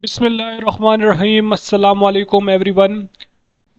बिस्मिल्लाहिर्रहमानिर्रहीम अस्सलाम वालेकुम everyone.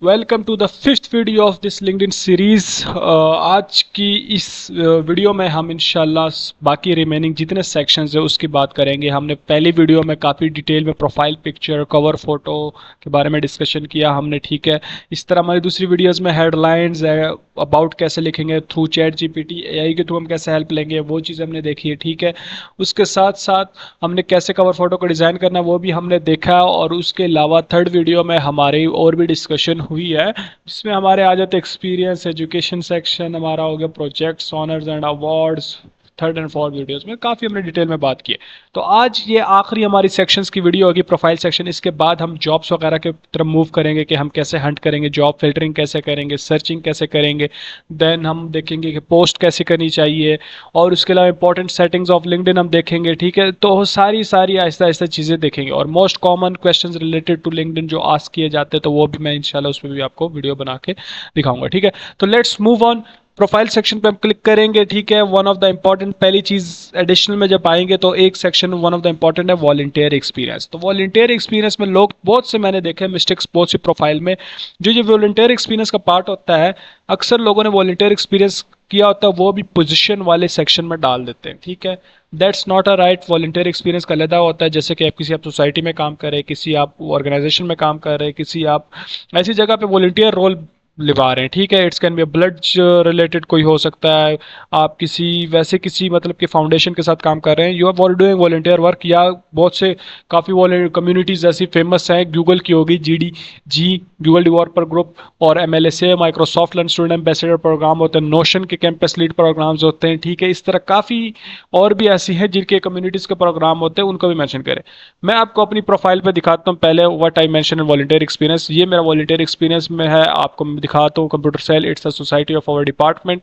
Welcome to the fifth video of this LinkedIn series. आज की इस वीडियो में हम इंशाल्लाह बाकी रिमेनिंग जितने सेक्शंस है उसकी बात करेंगे। हमने पहली वीडियो में काफ़ी डिटेल में प्रोफाइल पिक्चर कवर फ़ोटो के बारे में डिस्कशन किया हमने, ठीक है। इस तरह हमारी दूसरी वीडियोस में हेडलाइंस है, अबाउट कैसे लिखेंगे थ्रू चैट जीपीटी एआई के थ्रू हम कैसे हेल्प लेंगे, वो चीज़ हमने देखी है, ठीक है। उसके साथ साथ हमने कैसे कवर फोटो को डिज़ाइन करना है वो भी हमने देखा है। और उसके अलावा थर्ड वीडियो में हमारी और भी डिस्कशन हुई है जिसमें हमारे आ जाते एक्सपीरियंस, एजुकेशन सेक्शन हमारा हो गया, projects, honours and awards. Third and fourth videos में काफ़ी हमने डिटेल में बात की है। तो आज ये आखिरी हमारी सेक्शंस की वीडियो होगी, प्रोफाइल सेक्शन। इसके बाद हम जॉब्स वगैरह के तरफ मूव करेंगे कि हम कैसे हंट करेंगे, जॉब फिल्टरिंग कैसे करेंगे, सर्चिंग कैसे करेंगे। देन हम देखेंगे कि पोस्ट कैसे करनी चाहिए, और उसके अलावा इंपॉर्टेंट सेटिंग्स ऑफ लिंक्डइन हम देखेंगे, ठीक है। तो सारी सारी आहिस्ता आहिस्ता चीज़ें देखेंगे, और most common questions related to LinkedIn जो आस्क किए जाते हैं तो वो भी मैं इंशाल्लाह उसमें भी आपको वीडियो बना के दिखाऊंगा, ठीक है। तो let's move on. Profile section पे हम क्लिक करेंगे, ठीक है। वन ऑफ द इंपॉर्टेंट पहली चीज एडिशनल में जब आएंगे तो एक section one of the important है वॉलंटियर एक्सपीरियंस। तो वॉलंटियर एक्सपीरियंस में लोग बहुत से मैंने देखे मिस्टेक्स बहुत सी प्रोफाइल में। जो ये वॉलंटियर एक्सपीरियंस का पार्ट होता है, अक्सर लोगों ने वॉलंटियर एक्सपीरियंस किया होता है वो भी पोजीशन वाले सेक्शन में डाल देते हैं, ठीक है। That's not a right. Volunteer experience का अलग होता है, जैसे कि आप किसी आप सोसाइटी में काम कर रहे हैं, किसी आप ऑर्गेनाइजेशन में काम कर रहे हैं, किसी आप ऐसी जगह पे वॉलंटियर रोल निभा रहे हैं, ठीक है। It's can be blood related कोई हो सकता है, आप किसी वैसे किसी मतलब कि फाउंडेशन के साथ काम कर रहे हैं, you are doing volunteer work. या बहुत से काफ़ी कम्युनिटीज़ ऐसी फेमस हैं, गूगल की होगी GDG, गूगल डेवलपर ग्रुप, और MLSA Microsoft learn student ambassador program होते हैं, नोशन के कैंपस लीड प्रोग्राम्स होते हैं, ठीक है। इस तरह काफ़ी और भी ऐसी हैं जिनके कम्युनिटीज़ के प्रोग्राम होते हैं, उनको भी मैंशन करें। मैं आपको अपनी प्रोफाइल पे दिखाता हूँ पहले what I mention in volunteer experience. ये मेरा वॉलंटियर एक्सपीरियंस में है, आपको मैं दिखाता हूँ। Computer cell, it's a society of our department.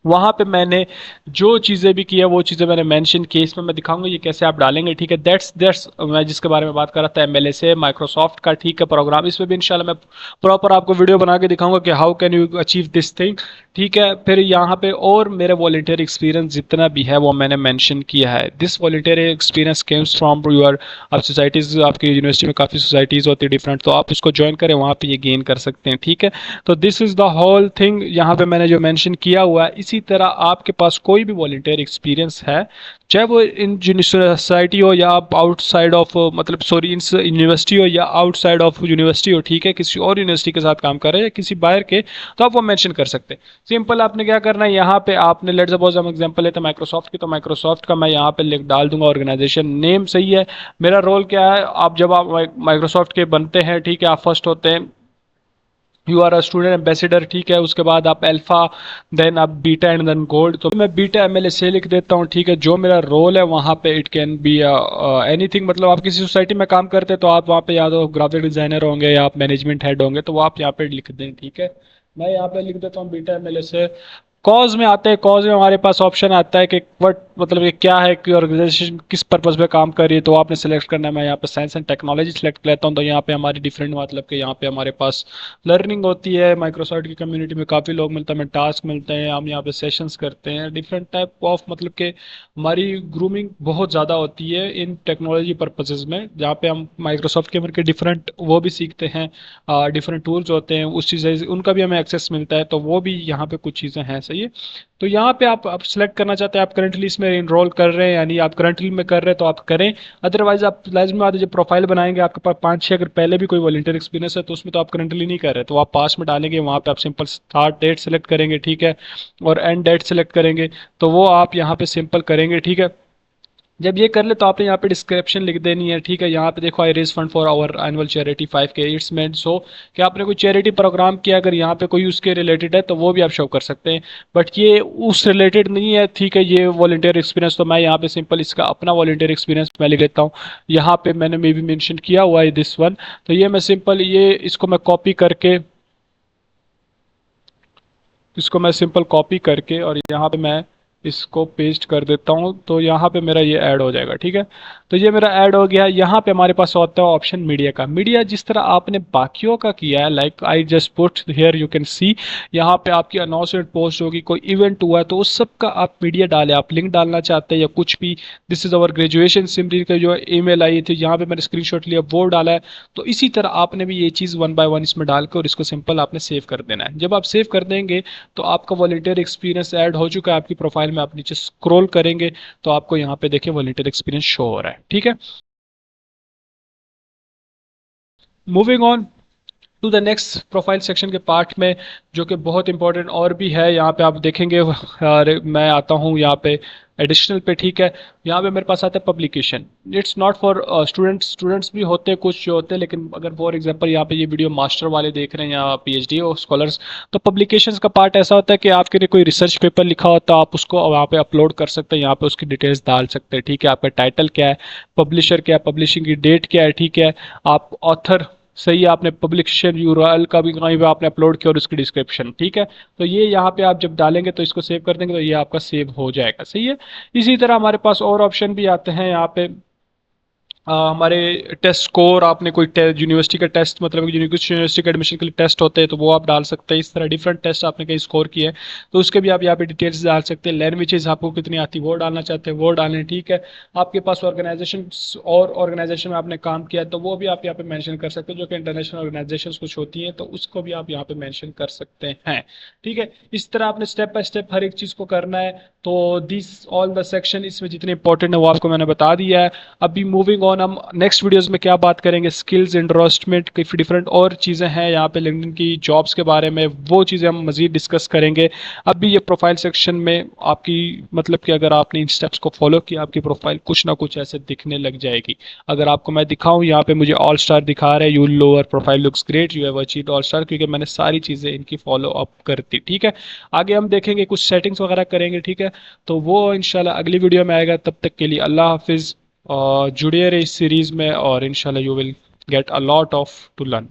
वहां पे मैंने जो चीज़ें भी की है वो चीज़ें मैंने मेंशन की, इसमें मैं दिखाऊंगा ये कैसे आप डालेंगे, ठीक है। दैट्स मैं जिसके बारे में बात कर रहा था MLSA माइक्रोसॉफ्ट का, ठीक है, प्रोग्राम। इसमें भी इंशाल्लाह मैं प्रॉपर आपको वीडियो बना के दिखाऊंगा कि how can you achieve this thing, ठीक है। फिर यहाँ पे और मेरे वॉलंटियर एक्सपीरियंस जितना भी है वो मैंने मेंशन किया है। This volunteer experience Kemps from your, आप सोसाइटीज़, आपकी यूनिवर्सिटी में काफ़ी सोसाइटीज़ होती है डिफरेंट, तो आप उसको ज्वाइन करें, वहाँ पे ये गेन कर सकते हैं, ठीक है। तो this is the whole thing यहाँ पे मैंने जो मेंशन किया हुआ है। इसी तरह आपके पास कोई भी वॉलंटियर एक्सपीरियंस है, चाहे वो इन सोसाइटी हो या आप आउटसाइड ऑफ, मतलब सॉरी, इन यूनिवर्सिटी हो या आउटसाइड ऑफ यूनिवर्सिटी हो, ठीक है, किसी और यूनिवर्सिटी के साथ काम कर रहे हैं या किसी बाहर के, तो आप वो मेंशन कर सकते हैं। सिंपल आपने क्या करना है, यहाँ पे आपने लेट्स सपोज हम एग्जांपल लेते हैं माइक्रोसॉफ्ट की, तो माइक्रोसॉफ्ट का मैं यहाँ पे लिख डाल दूंगा, ऑर्गेनाइजेशन नेम सही है। मेरा रोल क्या है, आप जब आप माइक्रोसॉफ्ट के बनते हैं, ठीक है, आप फर्स्ट होते हैं, you are a student ambassador, ठीक है। उसके बाद आप अल्फा, देन आप बीटा एंड देन गोल्ड। तो मैं बीटा MLSA लिख देता हूँ, ठीक है। जो मेरा रोल है वहाँ पे इट कैन बी एनीथिंग, मतलब आप किसी सोसाइटी में काम करते हैं तो आप वहाँ पे या तो ग्राफिक डिजाइनर होंगे या आप मैनेजमेंट हेड होंगे, तो वो आप यहाँ पे लिख दें, ठीक है। मैं यहाँ पे लिख देता हूँ बीटा MLSA। कॉज में आते हैं, कॉज में हमारे पास ऑप्शन आता है कि वट, मतलब ये क्या है कि ऑर्गेनाइजेशन किस पर्पज पे काम कर रही है, तो आपने सेलेक्ट करना है। मैं यहाँ पे साइंस एंड टेक्नोलॉजी सेलेक्ट लेता हूँ, तो यहाँ पे हमारी डिफरेंट, मतलब कि यहाँ पे हमारे पास लर्निंग होती है। माइक्रोसॉफ्ट की कम्युनिटी में काफ़ी लोग मिलते हैं, हमें टास्क मिलते हैं, हम यहाँ पे सेशंस करते हैं, डिफरेंट टाइप ऑफ, मतलब कि हमारी ग्रूमिंग बहुत ज़्यादा होती है इन टेक्नोलॉजी पर्पजेज में, जहाँ पे हम माइक्रोसॉफ्ट के के डिफरेंट वो भी सीखते हैं, डिफरेंट टूल्स होते हैं, उस चीज़ उनका भी हमें एक्सेस मिलता है, तो वो भी यहाँ पे कुछ चीज़ें हैं, सही है। तो यहाँ पे आप सेलेक्ट करना चाहते हैं, आप करंटली इसमें इनरोल कर रहे हैं, यानी आप करंटली में कर रहे हैं तो आप करें। अदरवाइज आप लाइज में आते जब प्रोफाइल बनाएंगे, आपके पास 5-6 अगर पहले भी कोई वॉलंटियर एक्सपीरियंस है तो उसमें तो आप करंटली नहीं कर रहे, तो आप पास में डालेंगे, वहाँ पे आप सिंपल स्टार्ट डेट सेलेक्ट करेंगे, ठीक है, और एंड डेट सेलेक्ट करेंगे, तो वो आप यहाँ पे सिंपल करेंगे, ठीक है। जब ये कर ले तो आपने यहाँ पे डिस्क्रिप्शन लिख देनी है, ठीक है। यहाँ पे देखो, I raise fund for our annual charity 5K, it's meant so कि आपने कोई चैरिटी प्रोग्राम किया, अगर यहाँ पे कोई उसके रिलेटेड है तो वो भी आप शो कर सकते हैं, बट ये उस रिलेटेड नहीं है, ठीक है। ये वॉलंटियर एक्सपीरियंस, तो मैं यहाँ पे सिंपल इसका अपना वॉलंटियर एक्सपीरियंस मैं लिख लेता हूँ। यहाँ पे मैंने मे भी मेंशन किया हुआ है दिस वन, तो ये मैं सिंपल ये इसको मैं कॉपी करके, इसको मैं सिंपल कॉपी करके और यहाँ पे मैं इसको पेस्ट कर देता हूँ तो यहाँ पे मेरा ये ऐड हो जाएगा। ठीक है, तो ये मेरा ऐड हो गया। यहाँ पे हमारे पास होता है ऑप्शन मीडिया का। मीडिया जिस तरह आपने बाकियों का किया है, like I just put here you can see, यहाँ पे आपकी अनाउंसमेंट पोस्ट होगी, कोई इवेंट हुआ है तो उस सब का आप मीडिया डालें। आप लिंक डालना चाहते हैं या कुछ भी, this is our graduation Simri का जो ईमेल आई थी, यहाँ पे मैंने स्क्रीनशॉट लिया वो डाला है। तो इसी तरह आपने भी ये चीज़ वन बाय वन इसमें डाल के और इसको सिंपल आपने सेव कर देना है। जब आप सेव कर देंगे तो आपका वॉलंटियर एक्सपीरियंस ऐड हो चुका है आपकी प्रोफाइल में। आप नीचे स्क्रॉल करेंगे तो आपको यहाँ पे देखिए वॉलंटियर एक्सपीरियंस शो हो रहा है। ठीक है, moving on to the next profile section के पार्ट में, जो कि बहुत इंपॉर्टेंट और भी है। यहाँ पे आप देखेंगे मैं आता हूँ यहाँ पे एडिशनल पे। ठीक है, यहाँ पे मेरे पास आता है publication. It's not for students, students भी होते हैं कुछ जो होते हैं, लेकिन अगर फॉर एग्जांपल यहाँ पे ये वीडियो मास्टर वाले देख रहे हैं या पीएचडी और स्कॉलर्स, तो पब्लिकेशंस का पार्ट ऐसा होता है कि आपके लिए कोई रिसर्च पेपर लिखा होता है, आप उसको वहाँ पे अपलोड कर सकते हैं, यहाँ पे उसकी डिटेल्स डाल सकते हैं। ठीक है, आपका टाइटल क्या है, पब्लिशर क्या है, पब्लिशिंग की डेट क्या है। ठीक है, आप ऑथर सही है, आपने पब्लिकेशन यूआरएल का भी कहीं पे आपने अपलोड किया और उसकी डिस्क्रिप्शन। ठीक है, तो ये यहाँ पे आप जब डालेंगे तो इसको सेव कर देंगे तो ये आपका सेव हो जाएगा। सही है, इसी तरह हमारे पास और ऑप्शन भी आते हैं यहाँ पे। हमारे टेस्ट स्कोर, आपने कोई यूनिवर्सिटी का टेस्ट, मतलब यूनिवर्सिटी के एडमिशन के लिए टेस्ट होते हैं तो वो आप डाल सकते हैं। इस तरह डिफरेंट टेस्ट आपने कहीं स्कोर किए हैं तो उसके भी आप यहाँ पे डिटेल्स डाल सकते हैं। लैंग्वेजेस आपको कितनी आती है वो डालना चाहते हैं वो डालें। ठीक है, आपके पास ऑर्गेनाइजेशन और ऑर्गेनाइजेशन में आपने काम किया है तो वो भी आप यहाँ पे मेंशन कर सकते हो, जो कि इंटरनेशनल ऑर्गेनाइजेशन कुछ होती हैं तो उसको भी आप यहाँ पे मेंशन कर सकते हैं। ठीक है, इस तरह आपने स्टेप बाय स्टेप हर एक चीज़ को करना है। तो दिस ऑल द सेक्शन इसमें जितने इंपॉर्टेंट है वो आपको मैंने बता दिया है। अभी मूविंग ऑन, हम नेक्स्ट वीडियोस में क्या बात करेंगे, स्किल्स, इन्वेस्टमेंट की डिफरेंट और चीज़ें हैं यहाँ पे लिंक्डइन की जॉब्स के बारे में, वो चीज़ें हम मजीद डिस्कस करेंगे। अभी ये प्रोफाइल सेक्शन में आपकी, मतलब कि अगर आपने इन स्टेप्स को फॉलो किया आपकी प्रोफाइल कुछ ना कुछ ऐसे दिखने लग जाएगी। अगर आपको मैं दिखाऊं, यहाँ पे मुझे ऑल स्टार दिखा रहा है, you lower profile looks great, you have achieved all star, क्योंकि मैंने सारी चीज़ें इनकी फॉलो अप कर दी। ठीक है, आगे हम देखेंगे कुछ सेटिंग्स वगैरह करेंगे। ठीक है, तो वो इंशाल्लाह अगली वीडियो में आएगा। तब तक के लिए अल्लाह हाफिज़, और जुड़े रहे इस सीरीज़ में और इंशाल्लाह you will get a lot of to learn.